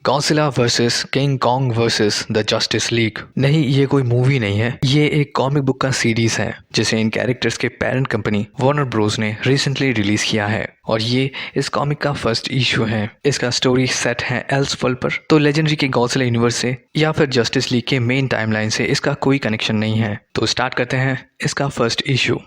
Godzilla versus king Kong versus the justice league. नहीं, ये कोई मूवी नहीं है, ये एक कॉमिक बुक का सीरीज है जिसे इन कैरेक्टर्स के पेरेंट कंपनी वार्नर ब्रोस ने रिसेंटली रिलीज किया है और ये इस कॉमिक का फर्स्ट इशू है। इसका स्टोरी सेट है एल्सवर्ल्ड पर। तो लेजेंडरी के गॉडजिला यूनिवर्स से या फिर जस्टिस लीग के मेन टाइमलाइन से इसका कोई कनेक्शन नहीं है। तो स्टार्ट करते हैं इसका फर्स्ट इशू।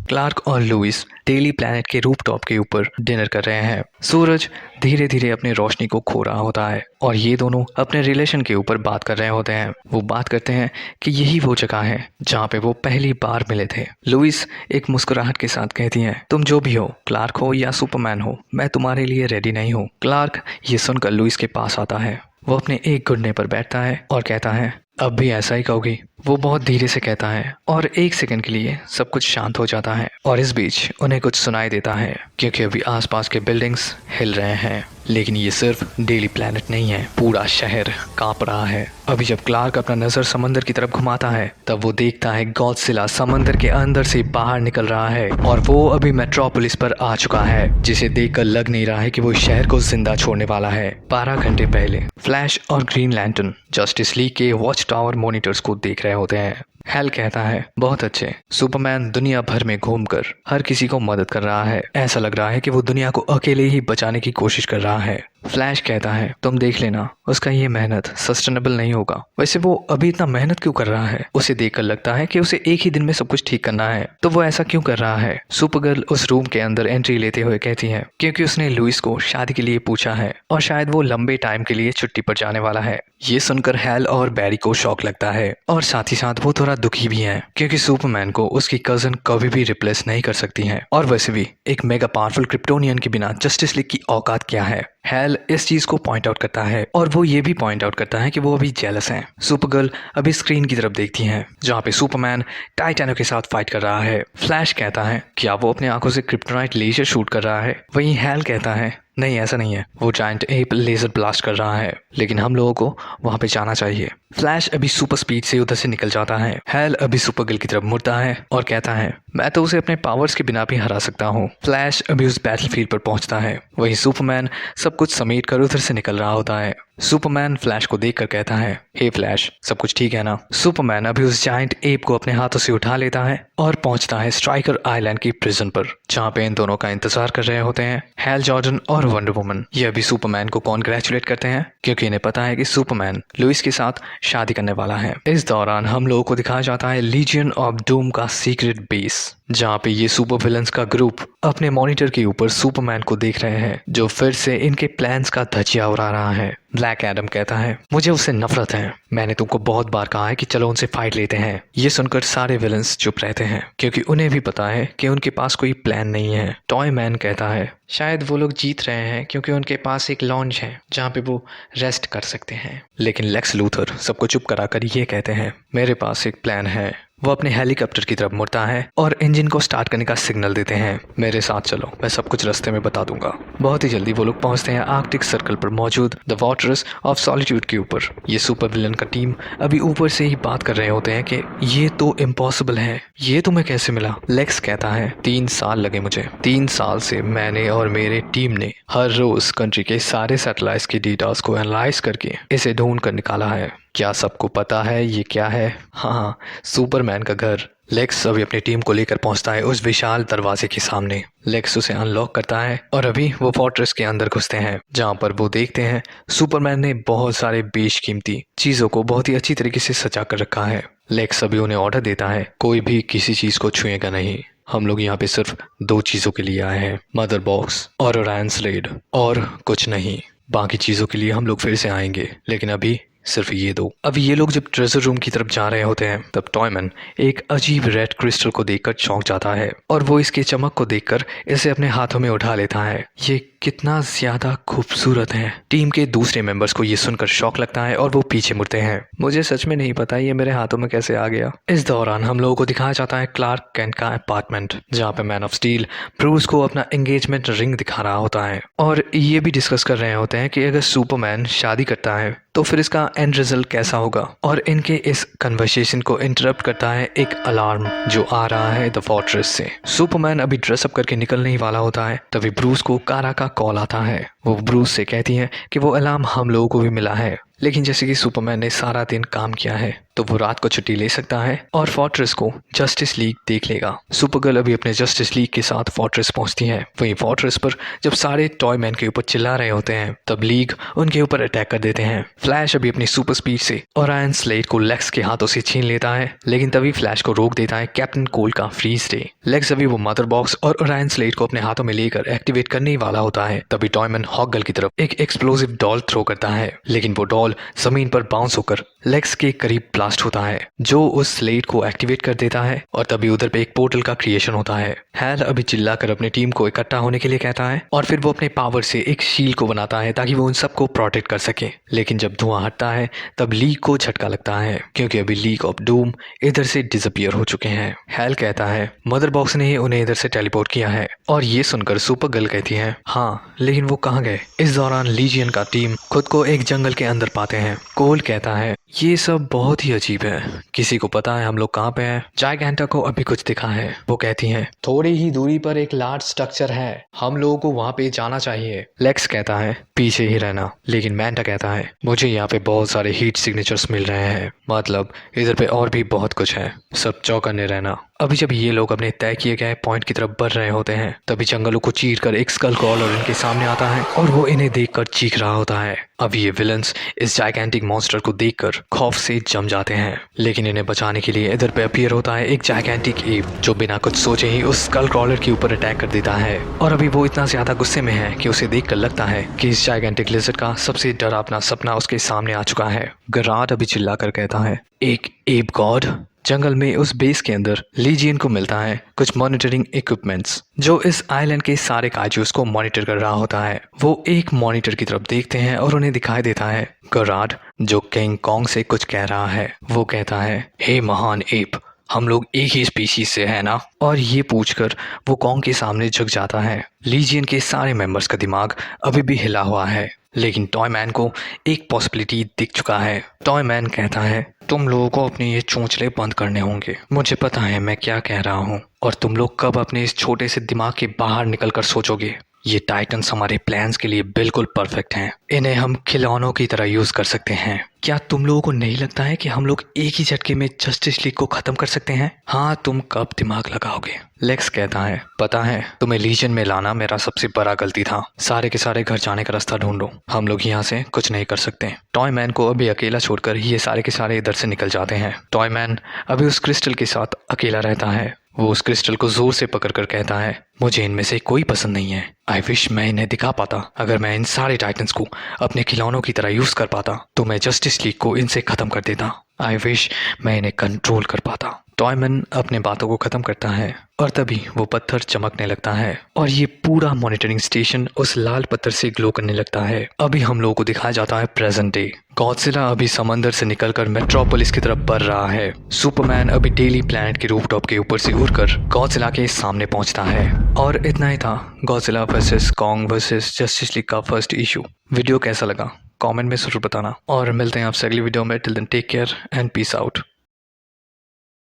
क्लार्क और लुइस डेली प्लैनेट के रूफटॉप के ऊपर डिनर कर रहे हैं। सूरज धीरे धीरे अपनी रोशनी को खो रहा होता है और ये दोनों अपने रिलेशन के ऊपर बात कर रहे होते हैं। वो बात करते हैं कि यही वो जगह है जहाँ पे वो पहली बार मिले थे। लुइस एक मुस्कुराहट के साथ कहती है, तुम जो भी हो, क्लार्क हो या सुपरमैन हो, मैं तुम्हारे लिए रेडी नहीं हूँ। क्लार्क ये सुनकर लुइस के पास आता है। वो अपने एक घुटने पर बैठता है और कहता है, अब भी ऐसा ही कहोगी? वो बहुत धीरे से कहता है और एक सेकंड के लिए सब कुछ शांत हो जाता है और इस बीच उन्हें कुछ सुनाई देता है क्योंकि अभी आसपास के बिल्डिंग्स हिल रहे हैं। लेकिन ये सिर्फ डेली प्लैनेट नहीं है, पूरा शहर कांप रहा है। अभी जब क्लार्क अपना नजर समंदर की तरफ घुमाता है तब वो देखता है गॉडजिला समंदर के अंदर से बाहर निकल रहा है और वो अभी मेट्रोपोलिस पर आ चुका है, जिसे देखकर लग नहीं रहा है कि वो शहर को जिंदा छोड़ने वाला है। 12 घंटे पहले फ्लैश और ग्रीन लैंटर्न जस्टिस लीग के वॉच टावर मॉनिटर्स को देख रहे होते हैं। हैल कहता है, बहुत अच्छे, सुपरमैन दुनिया भर में घूमकर हर किसी को मदद कर रहा है। ऐसा लग रहा है कि वो दुनिया को अकेले ही बचाने की कोशिश कर रहा है। फ्लैश कहता है, तुम देख लेना, उसका ये मेहनत सस्टेनेबल नहीं होगा। वैसे वो अभी इतना मेहनत क्यों कर रहा है? उसे देखकर लगता है कि उसे एक ही दिन में सब कुछ ठीक करना है, तो वो ऐसा क्यों कर रहा है? सुपरगर्ल उस रूम के अंदर एंट्री लेते हुए कहती है, क्योंकि उसने लुइस को शादी के लिए पूछा है और शायद वो लंबे टाइम के लिए छुट्टी पर जाने वाला है। ये सुनकर हैल और बैरी को शॉक लगता है और साथ ही साथ वो थोड़ा दुखी भी है क्योंकि सुपरमैन को उसकी कजन कभी भी रिप्लेस नहीं कर सकती है। और वैसे भी एक मेगा पावरफुल क्रिप्टोनियन के बिना जस्टिस लीग की औकात क्या है? हैल इस चीज को पॉइंट आउट करता है और वो ये भी पॉइंट आउट करता है कि वो अभी जेलस हैं। सुपरगर्ल अभी स्क्रीन की तरफ देखती है जहाँ पे सुपरमैन टाइटैनो के साथ फाइट कर रहा है। फ्लैश कहता है, क्या वो अपने आंखों से क्रिप्टोनाइट लेजर शूट कर रहा है? वहीं हैल कहता है, नहीं ऐसा नहीं है, वो जायंट एप लेजर ब्लास्ट कर रहा है, लेकिन हम लोगों को वहां पे जाना चाहिए। फ्लैश अभी सुपर स्पीड से उधर से निकल जाता है। हैल अभी सुपरगर्ल की तरफ मुड़ता है और कहता है, मैं तो उसे अपने पावर्स के बिना भी हरा सकता हूँ। फ्लैश अभी उस बैटलफील्ड पर पहुंचता है। वहीं सुपरमैन सब कुछ समेट कर उधर से निकल रहा होता है। सुपरमैन फ्लैश को देखकर कहता है, हे फ्लैश, सब कुछ ठीक है ना? सुपरमैन अभी उस जायंट एप को अपने हाथों से उठा लेता है और पहुंचता है स्ट्राइकर आइलैंड की प्रिजन पर, जहाँ पे इन दोनों का इंतजार कर रहे होते हैं हैल जॉर्डन और वंडर वुमन। ये अभी सुपरमैन को कॉन्ग्रेचुलेट करते हैं क्योंकि इन्हें पता है कि सुपरमैन लुइस के साथ शादी करने वाला है। इस दौरान हम लोगों को दिखाया जाता है लीजियन ऑफ डूम का सीक्रेट बेस, जहाँ पे ये सुपर विलन्स का ग्रुप अपने मॉनिटर के ऊपर सुपरमैन को देख रहे हैं जो फिर से इनके प्लान्स का धजिया उड़ा रहा है। ब्लैक एडम कहता है, मुझे उससे नफरत है, मैंने तुमको बहुत बार कहा है कि चलो उनसे फाइट लेते हैं। ये सुनकर सारे विलन्स चुप रहते हैं क्योंकि उन्हें भी पता है कि उनके पास कोई प्लान नहीं है। टॉय मैन कहता है, शायद वो लोग जीत रहे हैं क्योंकि उनके पास एक लॉन्च है जहाँ पे वो रेस्ट कर सकते हैं। लेकिन लेक्स लूथर सबको चुप कराकर ये कहते हैं, मेरे पास एक प्लान है। वो अपने हेलीकॉप्टर की तरफ मुड़ता है और इंजन को स्टार्ट करने का सिग्नल देते हैं, मेरे साथ चलो, मैं सब कुछ रास्ते में बता दूंगा। बहुत ही जल्दी वो लोग पहुंचते हैं आर्कटिक सर्कल पर मौजूद द वॉटर्स ऑफ सॉलिट्यूड के ऊपर। ये सुपर विलन का टीम अभी ऊपर से ही बात कर रहे होते हैं कि ये तो इम्पॉसिबल है, ये तुम्हें कैसे मिला? लेक्स कहता है, 3 साल लगे मुझे। 3 साल से मैंने और मेरे टीम ने हर रोज कंट्री के सारे सैटेलाइट्स के डेटास को एनालाइज करके इसे ढूंढ कर निकाला है। क्या सबको पता है ये क्या है? हाँ, सुपरमैन का घर। लेक्स अभी अपनी टीम को लेकर पहुंचता है उस विशाल दरवाजे के सामने। लेक्स उसे अनलॉक करता है और अभी वो फोर्ट्रेस के अंदर घुसते हैं, जहां पर वो देखते हैं सुपरमैन ने बहुत सारे बेशकीमती चीजों को बहुत ही अच्छी तरीके से सजा कर रखा है। लेक्स अभी उन्हें ऑर्डर देता है, कोई भी किसी चीज को छुएगा नहीं। हम लोग यहाँ पे सिर्फ 2 चीजों के लिए आए हैं, मदर बॉक्स और ओरायन स्लेड, और कुछ नहीं। बाकी चीजों के लिए हम लोग फिर से आएंगे, लेकिन अभी सिर्फ ये 2। अभी ये लोग जब ट्रेजर रूम की तरफ जा रहे होते हैं तब टॉयमैन एक अजीब रेड क्रिस्टल को देखकर चौंक जाता है और वो इसके चमक को देखकर इसे अपने हाथों में उठा लेता है। ये कितना ज्यादा खूबसूरत है। टीम के दूसरे मेंबर्स को ये सुनकर शौक लगता है और वो पीछे मुड़ते हैं। मुझे सच में नहीं पता ये मेरे हाथों में कैसे आ गया। इस दौरान हम लोगों को दिखाया जाता है क्लार्क कैंट का अपार्टमेंट, जहाँ पे मैन ऑफ स्टील ब्रूस को अपना एंगेजमेंट रिंग दिखा रहा होता है और ये भी डिस्कस कर रहे होते हैं कि अगर सुपरमैन शादी करता है तो फिर इसका एंड रिजल्ट कैसा होगा। और इनके इस कन्वर्सेशन को इंटरप्ट करता है एक अलार्म जो आ रहा है द फोर्ट्रेस से। सुपरमैन अभी ड्रेसअप करके निकलने ही वाला होता है, तभी ब्रूस को कारा का कॉल आता है। वो ब्रूस से कहती हैं कि वो अलार्म हम लोगों को भी मिला है, लेकिन जैसे कि सुपरमैन ने सारा दिन काम किया है तो वो रात को छुट्टी ले सकता है और फोर्ट्रेस को जस्टिस लीग देख लेगा। सुपरगर्ल अभी अपने जस्टिस लीग के साथ फोर्ट्रेस पहुंचती है। वहीं फोर्ट्रेस पर जब सारे टॉय मैन के ऊपर चिल्ला रहे होते हैं तब लीग उनके ऊपर अटैक कर देते हैं। फ्लैश अभी अपनी सुपर स्पीड से ओरायन स्लेड को लेक्स के हाथों से छीन लेता है, लेकिन तभी फ्लैश को रोक देता है कैप्टन कोल का फ्रीज डे। लेक्स अभी वो मदर बॉक्स और ओरायन स्लेड को अपने हाथों में लेकर एक्टिवेट करने ही वाला होता है, तभी टॉयमैन हॉकगर्ल की तरफ एक एक्सप्लोसिव डॉल थ्रो करता है, लेकिन वो डॉल जमीन पर बाउंस होकर लेक्स के करीब ब्लास्ट होता है जो उस स्लेड को एक्टिवेट कर देता है और तभी उधर पे एक पोर्टल का क्रिएशन होता है। हैल अभी चिल्लाकर अपनी टीम को इकट्ठा होने के लिए कहता है और फिर वो अपने पावर से एक शील्ड को बनाता है ताकि वो उन सबको प्रोटेक्ट कर सके, लेकिन जब धुआं हटता है तब लीग को झटका लगता है क्योंकि अभी लीग ऑफ डूम इधर से डिसअपियर हो चुके हैं। हैल कहता है मदर बॉक्स ने ही उन्हें इधर से टेलीपोर्ट किया है और ये सुनकर सुपर गर्ल कहती है हाँ, लेकिन वो कहाँ गए। इस दौरान लीजियन का टीम खुद को एक जंगल के अंदर पाते हैं। कोल कहता है ये सब बहुत ही अजीब है, किसी को पता है हम लोग कहाँ पे हैं। जायगैंटा को अभी कुछ दिखा है, वो कहती हैं थोड़ी ही दूरी पर एक लार्ज स्ट्रक्चर है, हम लोगों को वहाँ पे जाना चाहिए। लेक्स कहता है पीछे ही रहना, लेकिन मैंटा कहता है मुझे यहाँ पे बहुत सारे हीट सिग्नेचर्स मिल रहे हैं, मतलब इधर पे और भी बहुत कुछ है, सब चौकन्ने रहना। अभी जब ये लोग अपने तय किए गए पॉइंट की तरफ बढ़ रहे होते हैं तभी जंगलों को चीर कर एक स्कल क्रॉलर इनके सामने आता है और वो इन्हें देखकर चीख रहा होता है। अब ये विलन्स इस जायगैंटिक मॉन्स्टर को देखकर खौफ से जम जाते हैं, लेकिन इन्हें बचाने के लिए इधर पे अपीयर होता है एक जायगैंटिक एप जो बिना कुछ सोचे ही उस स्कल क्रॉलर के ऊपर अटैक कर देता है। और अभी वो इतना ज्यादा गुस्से में है कि उसे देखकर लगता है कि इस जायगैंटिक लिजर्ड का सबसे डरावना सपना उसके सामने आ चुका है। गराड अभी चिल्लाकर कहता है एक एप गॉड। जंगल में उस बेस के अंदर लीजियन को मिलता है कुछ मॉनिटरिंग इक्विपमेंट्स जो इस आइलैंड के सारे काजूस को मॉनिटर कर रहा होता है। वो एक मॉनिटर की तरफ देखते हैं और उन्हें दिखाई देता है गराड जो किंग कॉन्ग से कुछ कह रहा है। वो कहता है हे महान एप, हम लोग एक ही स्पीशीज से है ना। और ये पूछकर वो कॉन्ग के सामने झुक जाता है। लीजियन के सारे मेंबर्स का दिमाग अभी भी हिला हुआ है, लेकिन टॉयमैन को एक पॉसिबिलिटी दिख चुका है। टॉयमैन कहता है तुम लोगों को अपने ये चोंचले बंद करने होंगे, मुझे पता है मैं क्या कह रहा हूँ और तुम लोग कब अपने इस छोटे से दिमाग के बाहर निकलकर सोचोगे। ये टाइटन्स हमारे प्लान्स के लिए बिल्कुल परफेक्ट हैं, इन्हें हम खिलौनों की तरह यूज कर सकते हैं। क्या तुम लोगों को नहीं लगता है कि हम लोग एक ही झटके में जस्टिस लीग को खत्म कर सकते हैं। हाँ, तुम कब दिमाग लगाओगे। लेक्स कहता है पता है तुम्हें लीजन में लाना मेरा सबसे बड़ा गलती था, सारे के सारे घर जाने का रास्ता ढूंढो, हम लोग यहाँ से कुछ नहीं कर सकते। टॉयमैन को अभी अकेला छोड़कर ये सारे के सारे इधर से निकल जाते हैं। टॉयमैन अभी उस क्रिस्टल के साथ अकेला रहता है। वो उस क्रिस्टल को जोर से पकड़कर कहता है मुझे इनमें से कोई पसंद नहीं है। आई विश मैं इन्हें दिखा पाता, अगर मैं इन सारे टाइटन्स को अपने खिलौनों की तरह यूज कर पाता तो मैं जस्टिस लीग को इनसे खत्म कर देता। आई विश मैं इन्हें कंट्रोल कर पाता। टॉयमैन अपने बातों को खत्म करता है और तभी वो पत्थर चमकने लगता है और ये पूरा मॉनिटरिंग स्टेशन उस लाल पत्थर से ग्लो करने लगता है। अभी हम लोगों को दिखाया जाता है प्रेजेंट डे। गॉडजिला अभी समंदर से निकलकर मेट्रोपोलिस की तरफ बढ़ रहा है। सुपरमैन अभी डेली प्लैनेट के रूफटॉप के ऊपर से उड़कर गॉडजिला के सामने पहुंचता है। और इतना ही था Godzilla versus Kong versus justice league का फर्स्ट इशू। वीडियो कैसा लगा कमेंट में जरूर बताना और मिलते हैं आपसे अगली वीडियो में। Till then take care and peace out.